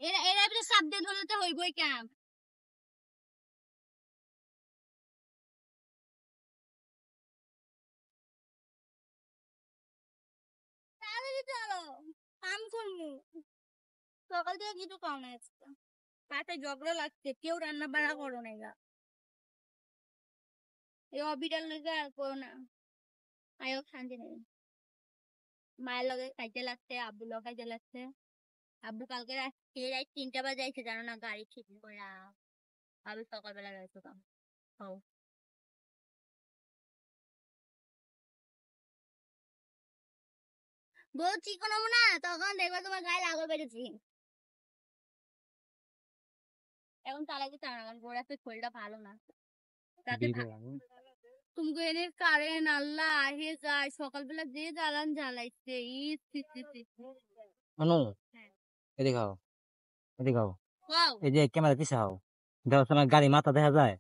এরা এরা সাবধান হলে তো হইবই কাম। তাড়াতাড়ি চলো, কাম করবো। সকাল থেকে কিছু খাও না আজকে, পাতে ঝগড়া লাগছে, কেউ রান্না বাড়া করো না। এগা এই অবিটাল লেগে আর করো না, আয়ো শান্তি নেই। মায়ের লগে খাইতে লাগছে, আব্বুর লগে খাইতে লাগছে। আব্বু কালকে রাত 3টা বাজে আইছে জানো না, গাড়ি ঠিক করা। আব্বু সকালবেলা গেছে কাম। হও বলছি কোনো না, তখন দেখবে তোমার গায়ে লাগো বেড়েছি। এখন তার আগে চালান গোড়া শরীরটা ভালো না, তুমি এনে কারেন্ট আল্লাহ আহে যায়, সকালবেলা যে জ্বালান জ্বালাইছে। এদিকে খাও, এদিকে খাও, এই যে ক্যামেরা পিছে খাও, দেখো তোমার গাড়ি মাথা দেখা যায়?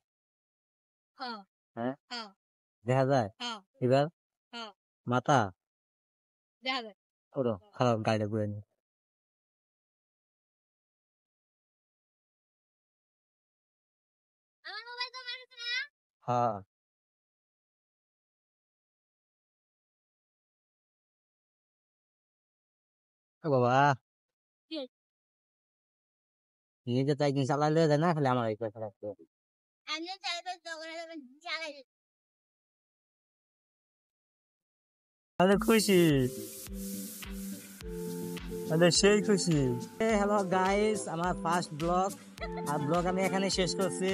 হ্যাঁ দেখা যায়। এবার মাথা দেখা যায়। ওরো খারাপ গাড়িটা ঘুরে নি। হ্যাঁ বাবা নিজে তো একদিন চালাইলে যায় না, খালি আমার এই কথা রাখতে। খুশি সেই খুশি। হ্যালো গাইস, আমার ফার্স্ট ব্লগ, আর ব্লগ আমি এখানে শেষ করছি।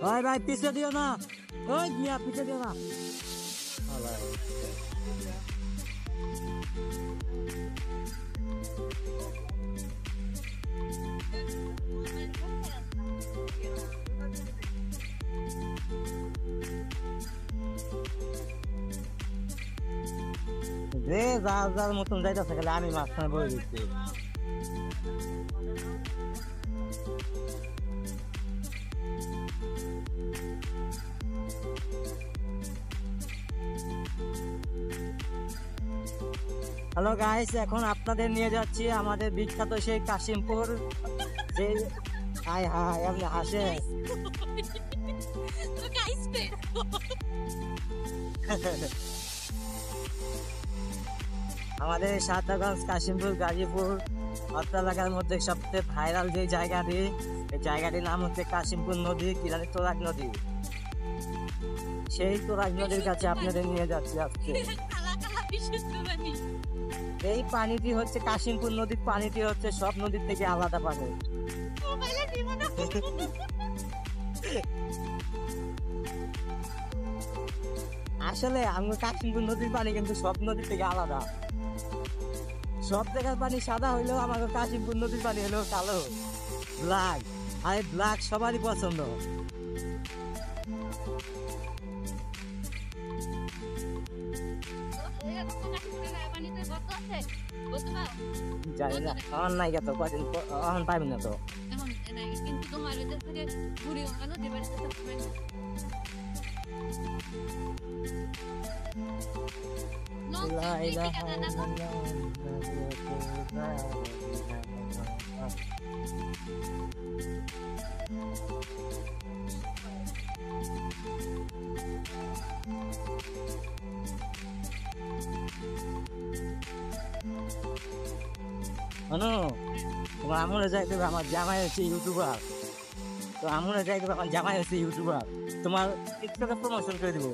ভাই ভাই পিছে দিও না, ওই গিয়া পিছে দিও না। যে যার যার মতন যাইতেছে, গেলে আমি মাঝখানে বলে দিচ্ছি। হ্যালো গাইস, এখন আপনাদের নিয়ে যাচ্ছি আমাদের বিখ্যাত সেই কাশিমপুর। যে হাই হাই আপনি হাসে আমাদের সাতগঞ্জ, কাশিমপুর, গাজীপুর অত্র এলাকার মধ্যে সবচেয়ে ভাইরাল যে জায়গাটি, এই জায়গাটির নাম হচ্ছে কাশিমপুর নদী, কি জানি তোরাগ নদী। সেই তোরাগ নদীর কাছে আপনাদের নিয়ে যাচ্ছি আজকে। এই পানিটি হচ্ছে কাশিমপুর নদীর পানিটি হচ্ছে সব নদীর থেকে আলাদা পানি। আসলে আমার কাশিমপুর নদীর পানি কিন্তু সব নদীর থেকে আলাদা। সব জায়গার পানি সাদা হইলেও আমার কাশিমপুর নদীর পানি হলেও কালো, ব্ল্যাক। আর ব্ল্যাক সবারই পছন্দ। জানি না, আমার নাই তো কদিন এখন পাইবি না তো। তোমার আমলে যাই দেবে, আমার জামাই হচ্ছে ইউটিউবার। তো আমলে যাই দেবে, আমার জামাই হচ্ছে ইউটিউবার। তোমার টিকটকে প্রমোশন করে দিব।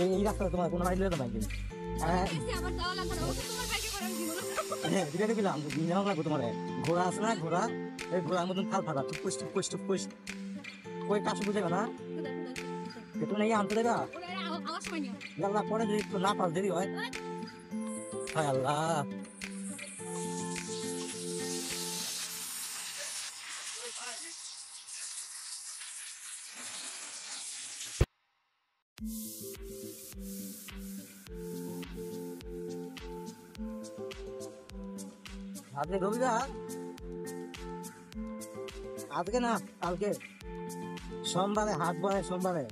এই রাস্তা তোমার কোনো বাইক লয়ে তো বাইক হ্যাঁ ভিডিও দিলাম নিলাম লাগবো তোমার ঘোড়া আছে না ঘোড়া এই ঘোড়ার মতন খাল ফাটা টুকুস টুকুস টুকুস ওই কাশু বুঝে না একটু নাকি আনতে দেবা আল্লাহ পরে যদি একটু না পাস দেরি হয় হায় আল্লাহ আজকে রবিবার আজকে না কালকে সোমবারে হাট বয় সোমবারে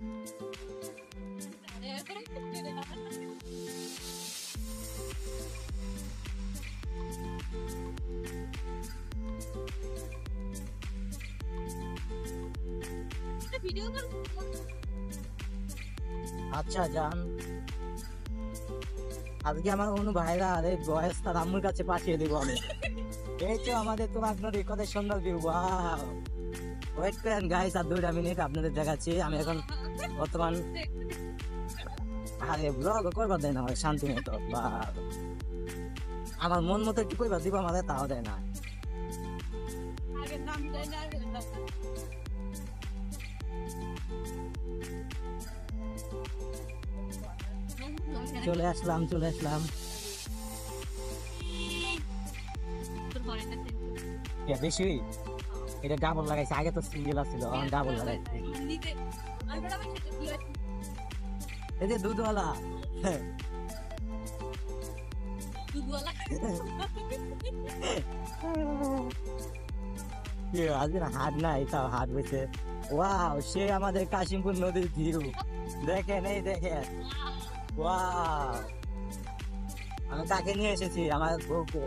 আচ্ছা যান আজকে আমার কোনো ভাইরা আরে বয়স তার আম্মুর কাছে পাঠিয়ে দেবো আমি এই তো আমাদের তো আপনার কত সুন্দর ভিউ ওয়াও ওয়েট করেন গাইস আর 2 মিনিট আপনাদের দেখাচ্ছি আমি এখন বর্তমান আরে ব্লগ করবার দেয় না শান্তি মতো বা আমার মন মতো একটু কইবার দিব আমাদের তাও দেয় না চলে আসলাম বেশি এটা ডাবল লাগাইছে আগে তো সিঙ্গেল আছিল এখন ডাবল লাগাইছে এই যে দুধওয়ালা আজকে হাট নাই তাও হাট হয়েছে ওয়াও সে আমাদের কাশিমপুর নদীর ভিউ দেখেন এই দেখেন ওয়াও আমি কাকে নিয়ে এসেছি আমার বউকে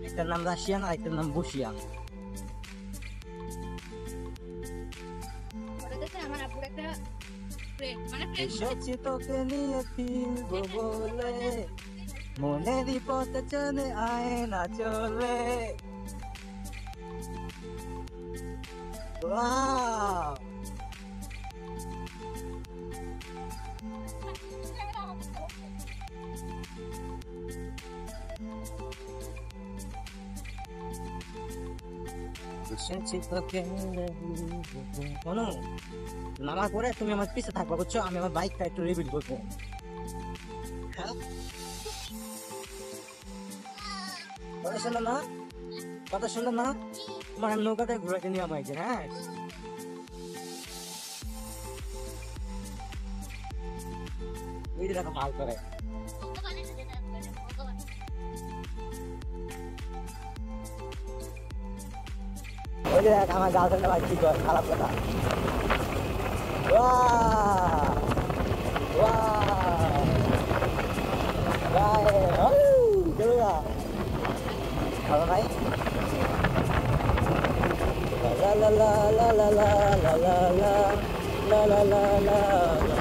একটার নাম রাশিয়ান আর একটার নাম বসিয়ান এসেছি তোকে নিয়ে ফিরবো বলে মনেরই পথে চলে আয় না চলে ওয়াও শোনো নামার পরে তুমি আমার পিছে থাকবা বুঝছো আমি আমার বাইকটা একটু রিভিল করবো কথা শুনলো না কথা শুনলো না তোমার নৌকাতে ঘুরাতে নিয়ে আমাকে হ্যাঁ এই দেখো মাল করে ওই যে আমার গার্লফ্রেন্ড ভাই কি করে খারাপ কথা ভালো ভাই la la la la la la la la la la la la